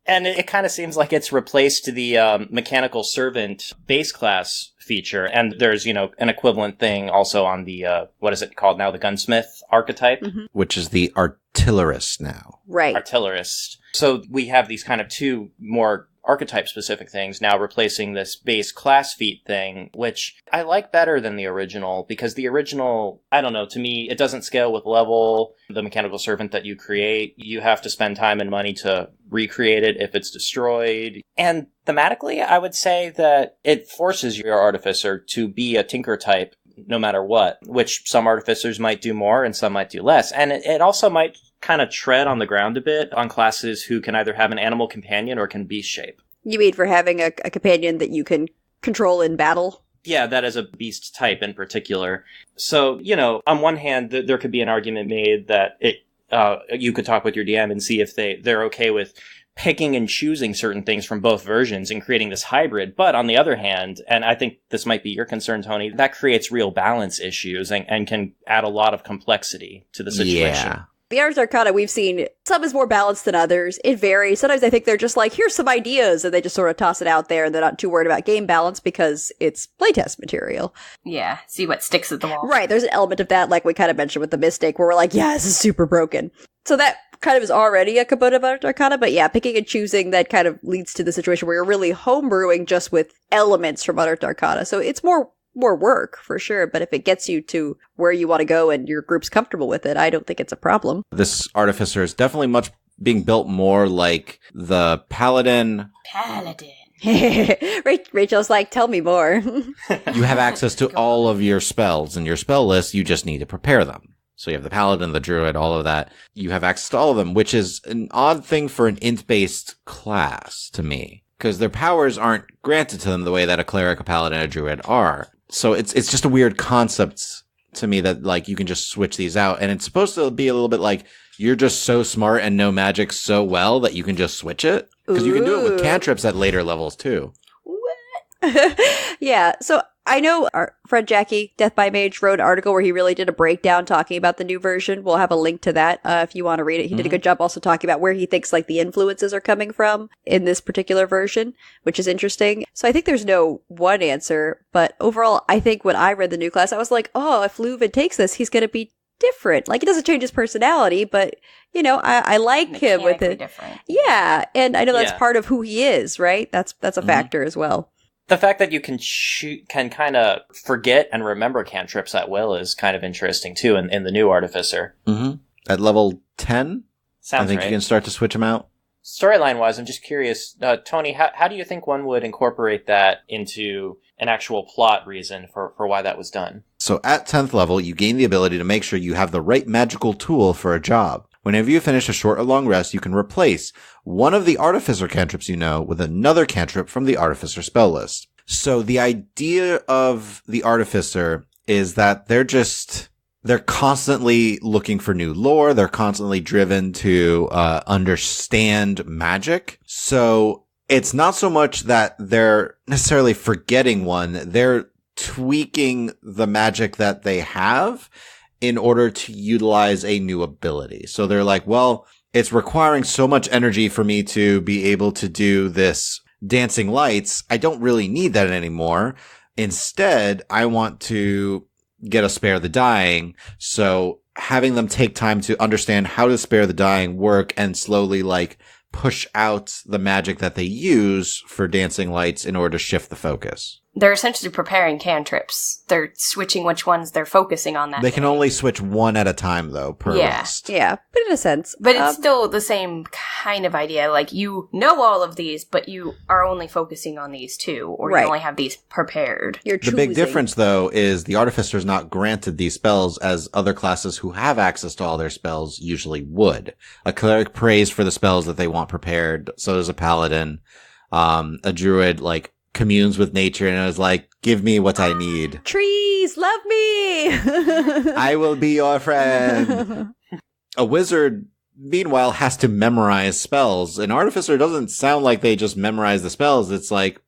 And it kind of seems like it's replaced the mechanical servant base class feature. And there's, an equivalent thing also on the, what is it called now? The gunsmith archetype. Mm-hmm. Which is the artillerist now. Right. Artillerist. So we have these kind of two more archetype-specific things, now replacing this base class feat thing, which I like better than the original, because the original, I don't know, to me, it doesn't scale with level. The mechanical servant that you create, you have to spend time and money to recreate it if it's destroyed. And thematically, I would say that it forces your artificer to be a tinker type no matter what, which some artificers might do more and some might do less. And it also might kind of tread on the ground a bit on classes who can either have an animal companion or can beast shape. You mean for having a companion that you can control in battle? Yeah, that is a beast type in particular. So, on one hand, there could be an argument made that you could talk with your DM and see if they're okay with picking and choosing certain things from both versions and creating this hybrid. But on the other hand, and I think this might be your concern, Tony, that creates real balance issues and can add a lot of complexity to the situation. Yeah. The Unearthed Arcana we've seen, some is more balanced than others. It varies. Sometimes I think they're just like, here's some ideas, and they just sort of toss it out there, and they're not too worried about game balance because it's playtest material. Yeah, see what sticks at the wall. Right, there's an element of that, like we kind of mentioned with the Mystic, where we're like, yeah, this is super broken. So that kind of is already a component of Unearthed Arcana, but yeah, picking and choosing, that kind of leads to the situation where you're really homebrewing just with elements from Unearthed Arcana. So it's more work, for sure, but if it gets you to where you want to go and your group's comfortable with it, I don't think it's a problem. This artificer is definitely much being built more like the paladin. Rachel's like, tell me more. You have access to all of your spells, and your spell list, you just need to prepare them. So you have the paladin, the druid, all of that. You have access to all of them, which is an odd thing for an int-based class to me, because their powers aren't granted to them the way that a cleric, a paladin, a druid are. So it's just a weird concept to me that, like, you can just switch these out. And it's supposed to be a little bit like you're just so smart and know magic so well that you can just switch it. Because you can do it with cantrips at later levels, too. What? Yeah, so I know our friend Jacky, Death by Mage, wrote an article where he really did a breakdown talking about the new version. We'll have a link to that if you want to read it. He did a good job also talking about where he thinks like the influences are coming from in this particular version, which is interesting. So I think there's no one answer, but overall, I think when I read the new class, I was like, oh, if Leuven takes this, he's going to be different. Like, it doesn't change his personality, but, I like him with it. Different. Yeah, and I know that's part of who he is, right? That's a factor as well. The fact that you can kind of forget and remember cantrips at will is kind of interesting, too, in the new Artificer. Mm-hmm. At level 10, Sounds I think you can start to switch them out. Storyline-wise, I'm just curious, Tony, how do you think one would incorporate that into an actual plot reason for why that was done? So at 10th level, you gain the ability to make sure you have the right magical tool for a job. Whenever you finish a short or long rest, you can replace one of the Artificer cantrips with another cantrip from the Artificer spell list. So the idea of the Artificer is that they're constantly looking for new lore. They're constantly driven to understand magic. So it's not so much that they're necessarily forgetting one. They're tweaking the magic that they have in order to utilize a new ability. So they're like, well, it's requiring so much energy for me to be able to do this dancing lights. I don't really need that anymore. Instead, I want to get a spare the dying. So having them take time to understand how to spare the dying work and slowly push out the magic that they use for dancing lights in order to shift the focus. They're essentially preparing cantrips. They're switching which ones they're focusing on that They can only switch one at a time, though, per rest. Yeah, but in a sense. But it's still the same kind of idea. Like, you know all of these, but you are only focusing on these two, or you only have these prepared. You're choosing. The big difference, though, is the Artificer is not granted these spells as other classes who have access to all their spells usually would. A cleric prays for the spells that they want prepared. So does a paladin. A druid, communes with nature and is like, give me what I need. Trees, love me! I will be your friend. A wizard, meanwhile, has to memorize spells. An Artificer doesn't sound like they just memorize the spells. It's like,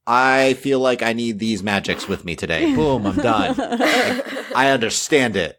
I feel like I need these magics with me today. Boom, I'm done. I understand it.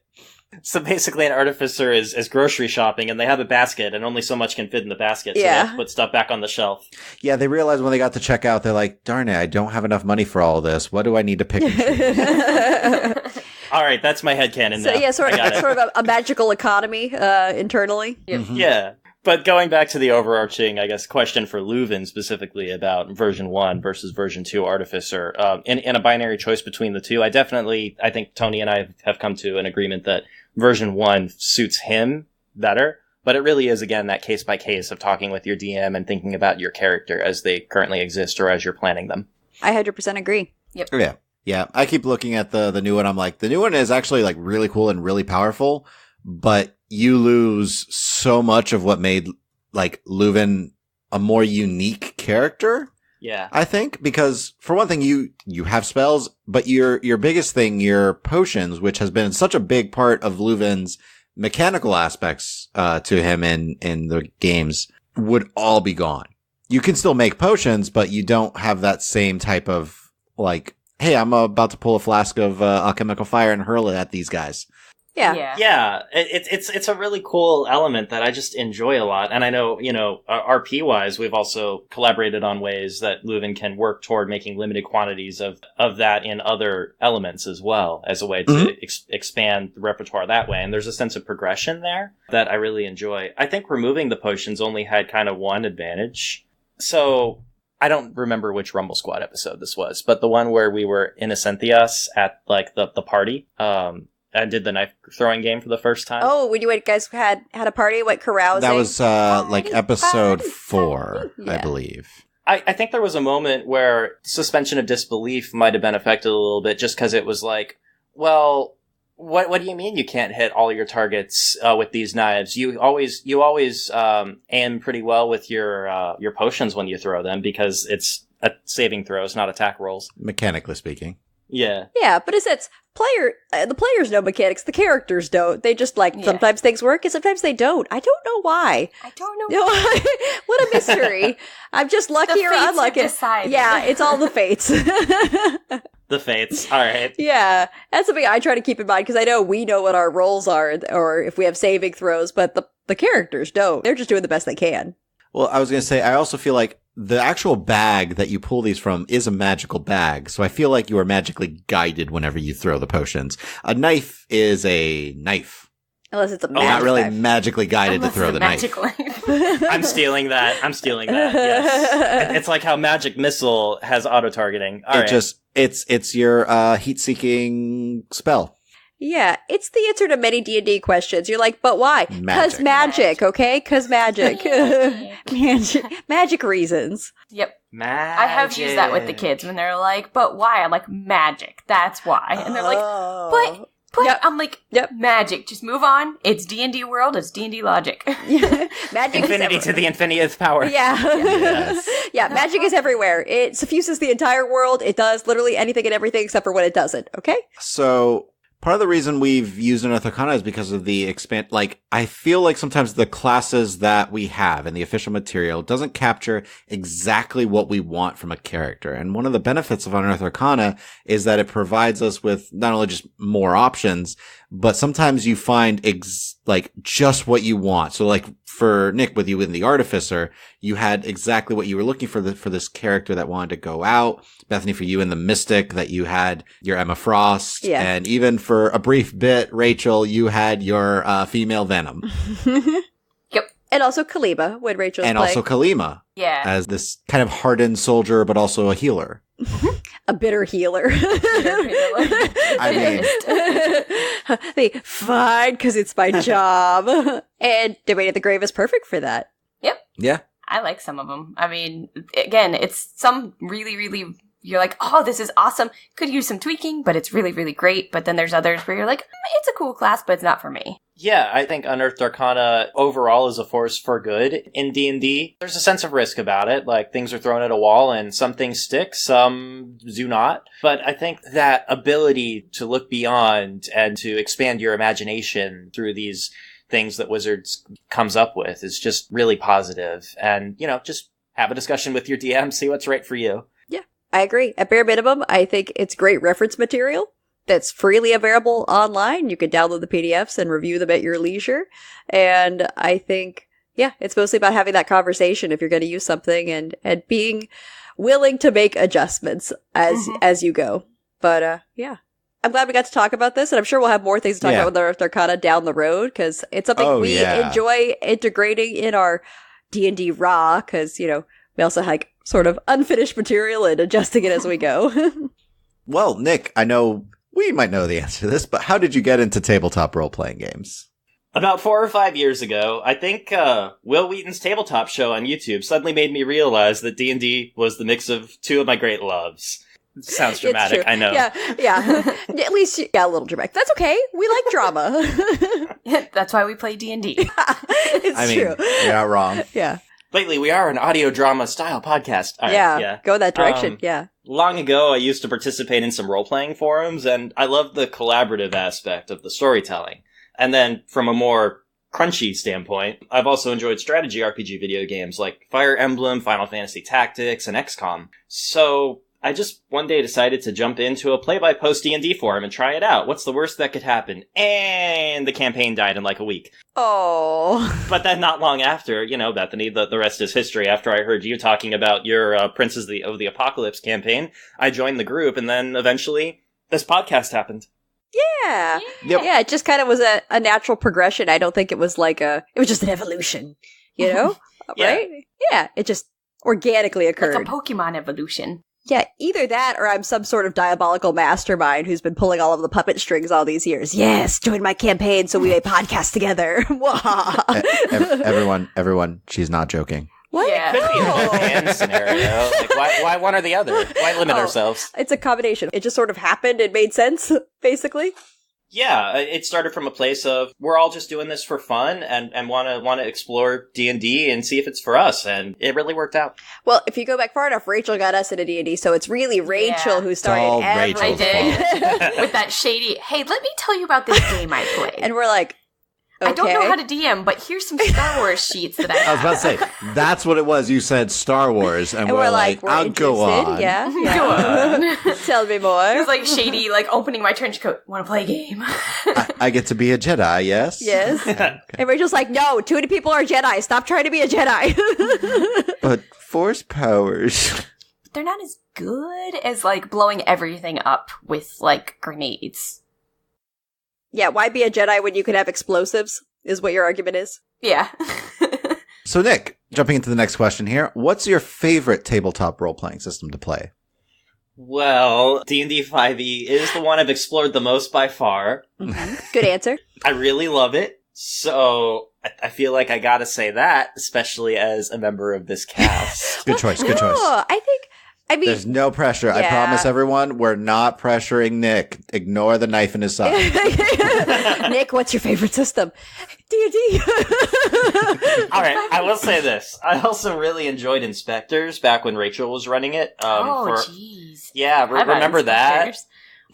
So basically an Artificer is grocery shopping, and they have a basket, and only so much can fit in the basket, so they have to put stuff back on the shelf. Yeah, they realized when they got to checkout, they're like, darn it, I don't have enough money for all this. What do I need to pick and choose? All right, that's my headcanon now. So yeah, sort of a magical economy internally. Mm-hmm. Yeah. But going back to the overarching, I guess, question for Leuven specifically about version 1 versus version 2 Artificer, in a binary choice between the two, I think Tony and I have come to an agreement that version 1 suits him better. But it really is, again, that case by case of talking with your DM and thinking about your character as they currently exist or as you're planning them. I 100% agree. Yep. Yeah. Yeah. I keep looking at the new one. I'm like, the new one is actually like really cool and really powerful, but you lose so much of what made like Leuven a more unique character. Yeah. I think, because for one thing, you have spells, but your biggest thing, your potions, which has been such a big part of Leuven's mechanical aspects, to him in the games, would all be gone. You can still make potions, but you don't have that same type of like, hey, I'm about to pull a flask of alchemical fire and hurl it at these guys. Yeah. Yeah, it's a really cool element that I just enjoy a lot. And I know, RP-wise, we've also collaborated on ways that Leuven can work toward making limited quantities of that in other elements as well, as a way to expand the repertoire that way. And there's a sense of progression there that I really enjoy. I think removing the potions only had kind of one advantage. So I don't remember which Rumble Squad episode this was, but the one where we were in Ascenthias at like the party, and did the knife throwing game for the first time. Oh, when you guys had a party, what, carousing? That was like episode 4, Yeah. I believe. I think there was a moment where suspension of disbelief might have been affected a little bit, just because it was like, well, what do you mean you can't hit all your targets with these knives? You always aim pretty well with your potions when you throw them, because it's a saving throws, not attack rolls. Mechanically speaking. Yeah. Yeah, but it's the players know mechanics, the characters don't. They just sometimes things work and sometimes they don't. I don't know why. I don't know. What a mystery. I'm just lucky or unlucky. Yeah, it's all the fates. The fates. All right. Yeah, that's something I try to keep in mind, because I know we know what our roles are, or if we have saving throws, but the characters don't. They're just doing the best they can. Well, I was going to say, I also feel like the actual bag that you pull these from is a magical bag. So I feel like you are magically guided whenever you throw the potions. A knife is a knife. Unless it's a magic not really knife. magically guided to throw the knife. I'm stealing that. Yes. It's like how Magic Missile has auto-targeting. All right. It's your heat-seeking spell. Yeah, it's the answer to many D&D questions. You're like, but why? Because magic, okay? Because magic. Magic reasons. Yep. Magic. I have used that with the kids when they're like, but why? I'm like, magic. That's why. And they're like, but Yep. I'm like, magic. Just move on. It's D&D world. It's D&D logic. Magic Infinity to the infinitieth power. Yeah. Yes. Yeah, magic is everywhere. It suffuses the entire world. It does literally anything and everything except for when it doesn't, okay? So part of the reason we've used Unearthed Arcana is because of the I feel like sometimes the classes that we have in the official material doesn't capture exactly what we want from a character. And one of the benefits of Unearthed Arcana is that it provides us with not only just more options, but sometimes you find just what you want. So like for Nick, with you in the Artificer, you had exactly what you were looking for this character that wanted to go out. Bethany, for you in the Mystic, that you had your Emma Frost. Yeah. And even for a brief bit, Rachel, you had your female Venom. Yep. And also Kalima, when Rachel's And playing. also Kalima. Yeah. As this kind of hardened soldier, but also a healer. A bitter healer. They fine, because it's my job. And Domain of the Grave is perfect for that. Yep. Yeah. I like some of them. I mean, again, it's some really, really, you're like, oh, this is awesome. Could use some tweaking, but it's really, really great. But then there's others where you're like, it's a cool class, but it's not for me. Yeah, I think Unearthed Arcana overall is a force for good in D&D. There's a sense of risk about it, like things are thrown at a wall and some things stick, some do not. But I think that ability to look beyond and to expand your imagination through these things that Wizards comes up with is just really positive. And, just have a discussion with your DM, see what's right for you. Yeah, I agree. At bare minimum, I think it's great reference material that's freely available online. You can download the PDFs and review them at your leisure. And I think, it's mostly about having that conversation if you're going to use something and being willing to make adjustments as you go. But, I'm glad we got to talk about this, and I'm sure we'll have more things to talk about with Unearthed Arcana down the road, because it's something we enjoy integrating in our D&D RAW, because, we also have sort of unfinished material and adjusting it as we go. Well, Nick, I know we might know the answer to this, but how did you get into tabletop role-playing games? About 4 or 5 years ago, I think Will Wheaton's tabletop show on YouTube suddenly made me realize that D&D was the mix of two of my great loves. Sounds dramatic, I know. Yeah. At least, a little dramatic. That's okay. We like drama. That's why we play D&D. It's true. You're not wrong. Yeah. Lately, we are an audio drama style podcast. All right, go that direction. Long ago, I used to participate in some role-playing forums, and I loved the collaborative aspect of the storytelling. And then, from a more crunchy standpoint, I've also enjoyed strategy RPG video games like Fire Emblem, Final Fantasy Tactics, and XCOM. So, I just one day decided to jump into a play-by-post D&D forum and try it out. What's the worst that could happen? And the campaign died in like a week. Oh. But then not long after, Bethany, the rest is history. After I heard you talking about your Princes of the Apocalypse campaign, I joined the group, and then eventually this podcast happened. Yeah. Yep. Yeah, it just kind of was a natural progression. I don't think it was it was just an evolution, right? Yeah, it just organically occurred. Like a Pokemon evolution. Yeah, either that or I'm some sort of diabolical mastermind who's been pulling all of the puppet strings all these years. Yes, join my campaign so we may podcast together. Everyone, she's not joking. What? Yeah. Could be a whole band scenario. Like, why one or the other? Why limit ourselves? It's a combination. It just sort of happened and made sense, basically. Yeah, it started from a place of we're all just doing this for fun and want to explore D&D and see if it's for us, and it really worked out. Well, if you go back far enough, Rachel got us into D&D, so it's really Rachel who started everything. I did. With that shady, hey, let me tell you about this game I played. And we're like, okay. I don't know how to DM, but here's some Star Wars sheets that I have. I was about to say, that's what it was. You said Star Wars, and we're like, we're I'll go on. Yeah. Go on. Tell me more. It was like shady, like opening my trench coat. Want to play a game? I get to be a Jedi, yes? Yes. Okay. And Rachel's like, no, too many people are Jedi. Stop trying to be a Jedi. But Force powers. They're not as good as like blowing everything up with like grenades. Yeah, why be a Jedi when you could have explosives, is what your argument is. Yeah. So Nick, jumping into the next question here, what's your favorite tabletop role-playing system to play? Well, D&D 5e is the one I've explored the most by far. Mm-hmm. Good answer. I really love it, so I feel like I gotta say that, especially as a member of this cast. Good choice, good choice. Oh, I mean, there's no pressure. I promise everyone, we're not pressuring Nick. Ignore the knife in his side. Nick, what's your favorite system? D&D. All right, I will say this. I also really enjoyed Inspectors back when Rachel was running it. Jeez. Yeah, remember that?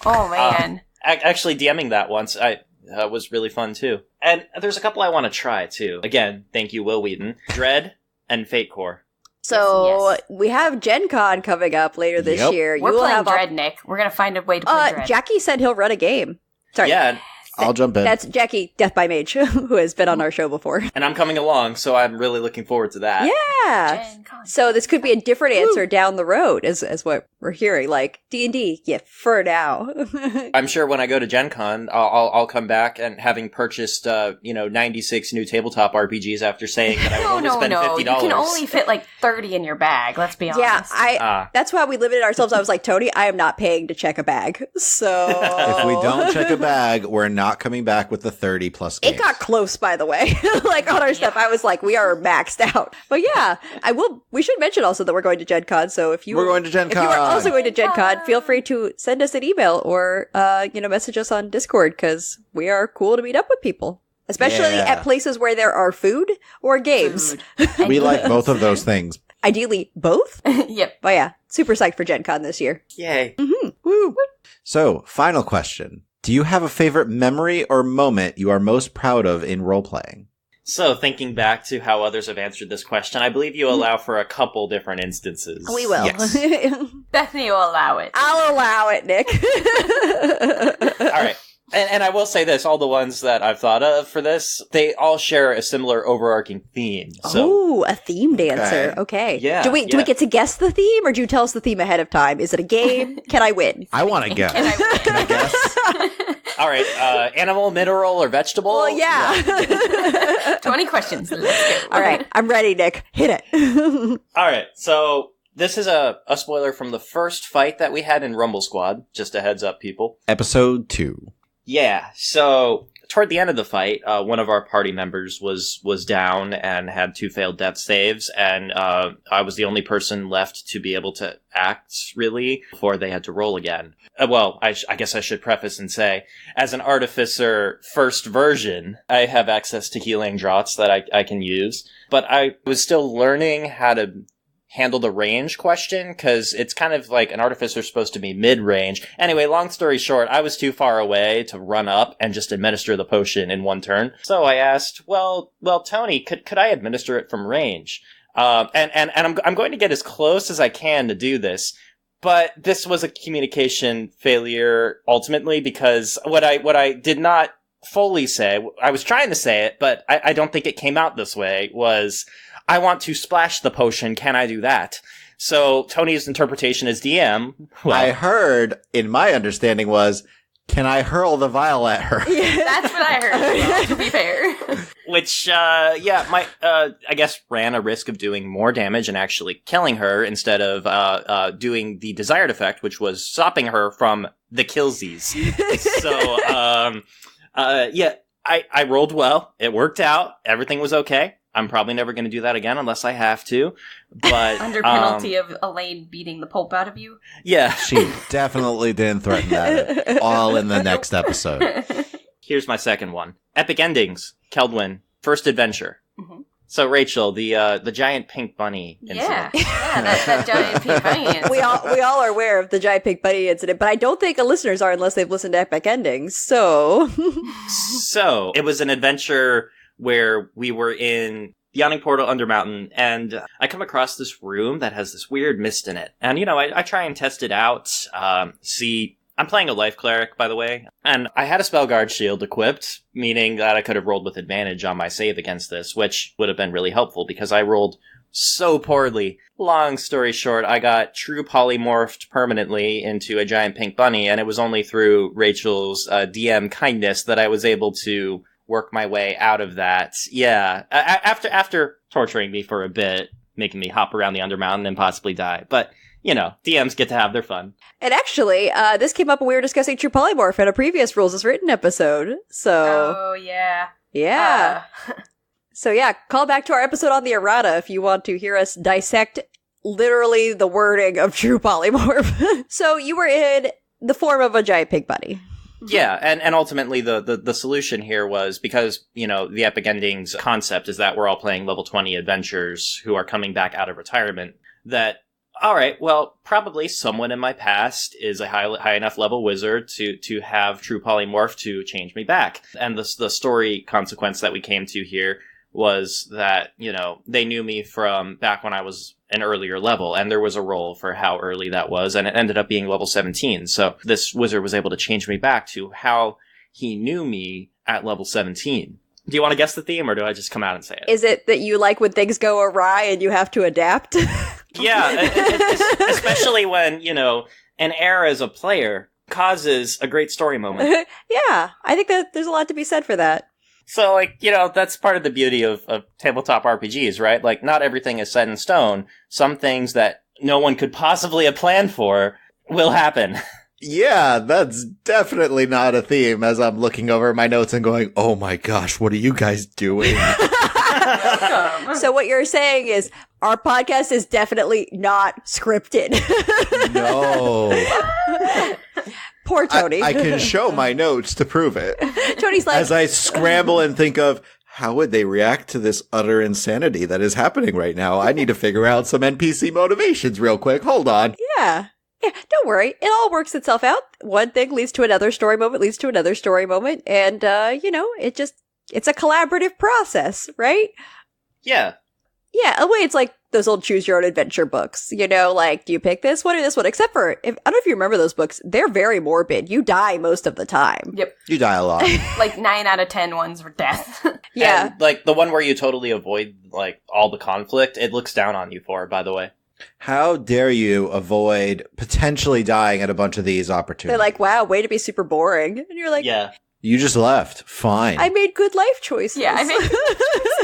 Oh, man. Actually, DMing that once was really fun, too. And there's a couple I want to try, too. Again, thank you, Will Wheaton. Dread and Fate Core. So yes. we have Gen Con coming up later this year. We're playing Dread, Nick. We're going to find a way to play Dread. Jacky said he'll run a game. Sorry. Yeah. I'll jump in. That's Jacky, Death by Mage, who has been on our show before. And I'm coming along, so I'm really looking forward to that. Yeah. So this could be a different answer down the road, as what we're hearing. Like, D&D, yeah, for now. I'm sure when I go to Gen Con, I'll come back and having purchased, 96 new tabletop RPGs after saying that I would only spend $50. You can only fit like 30 in your bag, let's be honest. Yeah, that's why we limited ourselves. I was like, Tony, I am not paying to check a bag. So if we don't check a bag, we're not coming back with the 30 plus games. It got close, by the way. Like on our stuff, I was like, we are maxed out. But yeah, we should mention also that we're going to Gen Con. So if you we're going to Gen Con. If you are also going to Gen Con, feel free to send us an email or message us on Discord, because we are cool to meet up with people, especially at places where there are food or games. We like both of those things. Ideally, both. Yep. But yeah, super psyched for Gen Con this year. Yay. Mm-hmm. Woo. So, final question. Do you have a favorite memory or moment you are most proud of in role-playing? So, thinking back to how others have answered this question, I believe you allow for a couple different instances. We will. Yes. Bethany will allow it. I'll allow it, Nick. All right. And I will say this, all the ones that I've thought of for this, they all share a similar overarching theme. So, Oh, a themed answer. Okay. Yeah, Do we get to guess the theme, or do you tell us the theme ahead of time? Is it a game? Can I win? I want to guess. Can I win? Can I guess? all right, animal, mineral, or vegetable? Well, yeah. 20 questions. Let's go. All right. I'm ready, Nick. Hit it. All right, so this is a spoiler from the first fight that we had in Rumble Squad. Just a heads up, people. Episode 2. Yeah, so toward the end of the fight, one of our party members was down and had 2 failed death saves, and I was the only person left to be able to act, really, before they had to roll again. Well, I guess I should preface and say, as an Artificer first version, I have access to healing draughts that I can use, but I was still learning how to handle the range question, because it's kind of like an Artificer's supposed to be mid-range. Anyway, long story short, I was too far away to run up and just administer the potion in one turn. So I asked, well, Tony, could I administer it from range? And I'm going to get as close as I can to do this. But this was a communication failure ultimately, because what I did not fully say, I was trying to say it, but I don't think it came out this way, was, I want to splash the potion, can I do that? So Tony's interpretation as DM, I heard, in my understanding, was, can I hurl the vial at her? That's what I heard, to be fair. which, might, I guess ran a risk of doing more damage and actually killing her instead of, doing the desired effect, which was stopping her from the killsies. So, I rolled well. It worked out. Everything was okay. I'm probably never going to do that again unless I have to, but... Under penalty of Elaine beating the pulp out of you? Yeah. She definitely didn't threaten that. All in the next episode. Here's my second one. Epic Endings. Keldwin. First adventure. Mm-hmm. So, Rachel, the giant pink bunny incident. that giant pink bunny incident. we all are aware of the giant pink bunny incident, but I don't think the listeners are unless they've listened to Epic Endings, so... So, it was an adventure where we were in the Yawning Portal Undermountain, and I come across this room that has this weird mist in it. And, I try and test it out, see... I'm playing a life cleric, by the way, and I had a Spellguard shield equipped, meaning that I could have rolled with advantage on my save against this, which would have been really helpful because I rolled so poorly. Long story short, I got true polymorphed permanently into a giant pink bunny, and it was only through Rachel's DM kindness that I was able to work my way out of that. Yeah, after torturing me for a bit, making me hop around the Undermountain and possibly die, but... DMs get to have their fun. And actually, this came up when we were discussing True Polymorph in a previous Rules as Written episode. So, oh, yeah. Yeah. So, yeah, call back to our episode on the errata if you want to hear us dissect literally the wording of True Polymorph. So, you were in the form of a giant pig bunny. Yeah, and ultimately the solution here was because, the Epic Endings concept is that we're all playing level 20 adventurers who are coming back out of retirement, that all right, well, probably someone in my past is a high enough level wizard to have true polymorph to change me back. And the story consequence that we came to here was that, they knew me from back when I was an earlier level, and there was a roll for how early that was, and it ended up being level 17. So this wizard was able to change me back to how he knew me at level 17. Do you want to guess the theme, or do I just come out and say it? Is it that you like when things go awry and you have to adapt? Yeah, especially when, an error as a player causes a great story moment. Yeah, I think that there's a lot to be said for that. So, that's part of the beauty of tabletop RPGs, right? Like, not everything is set in stone. Some things that no one could possibly have planned for will happen. Yeah, that's definitely not a theme as I'm looking over my notes and going, oh my gosh, what are you guys doing? So what you're saying is our podcast is definitely not scripted. No. Poor Tony. I can show my notes to prove it. Tony's like... As I scramble and think of, how would they react to this utter insanity that is happening right now? I need to figure out some NPC motivations real quick. Hold on. Yeah, don't worry. It all works itself out. One thing leads to another story moment, leads to another story moment. And, it's a collaborative process, right? Yeah. Yeah, in a way, it's like those old choose your own adventure books. You know, like, do you pick this one or this one? Except for, I don't know if you remember those books. They're very morbid. You die most of the time. Yep. You die a lot. Like 9 out of 10 ones were death. Yeah. And, like, the one where you totally avoid, like, all the conflict, it looks down on you for, by the way. How dare you avoid potentially dying at a bunch of these opportunities? They're like, wow, way to be super boring. And you're like, Yeah. You just left. Fine. I made good life choices. Yeah, I made good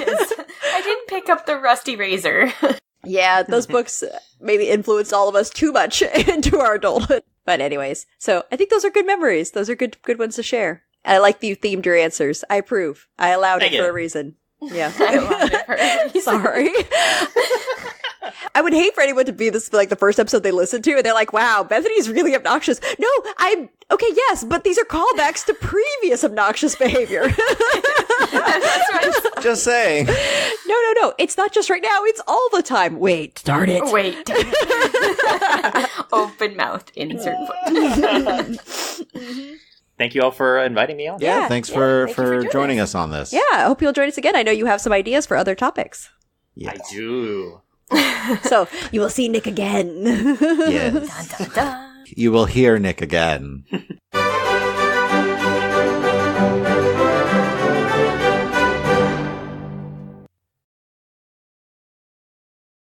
choices. I didn't pick up the rusty razor. Yeah, those books maybe influenced all of us too much into our adulthood. But anyways, so I think those are good memories. Those are good ones to share. I like that you themed your answers. I approve. I allowed Thank it for you. a reason. Yeah. I loved it for a reason. Sorry. I would hate for anyone to be this, like, the first episode they listen to, and they're like, wow, Bethany's really obnoxious. No, okay, yes, but these are callbacks to previous obnoxious behavior. That's right. Just saying. No, it's not just right now, it's all the time. Wait, start it. Wait. Open mouth, insert foot. Thank you all for inviting me on. Yeah, Yeah, thanks yeah, for thank you for doing joining us on this. Yeah, I hope you'll join us again. I know you have some ideas for other topics. Yes. I do. So, you will see Nick again. Yes. Dun, dun, dun. You will hear Nick again.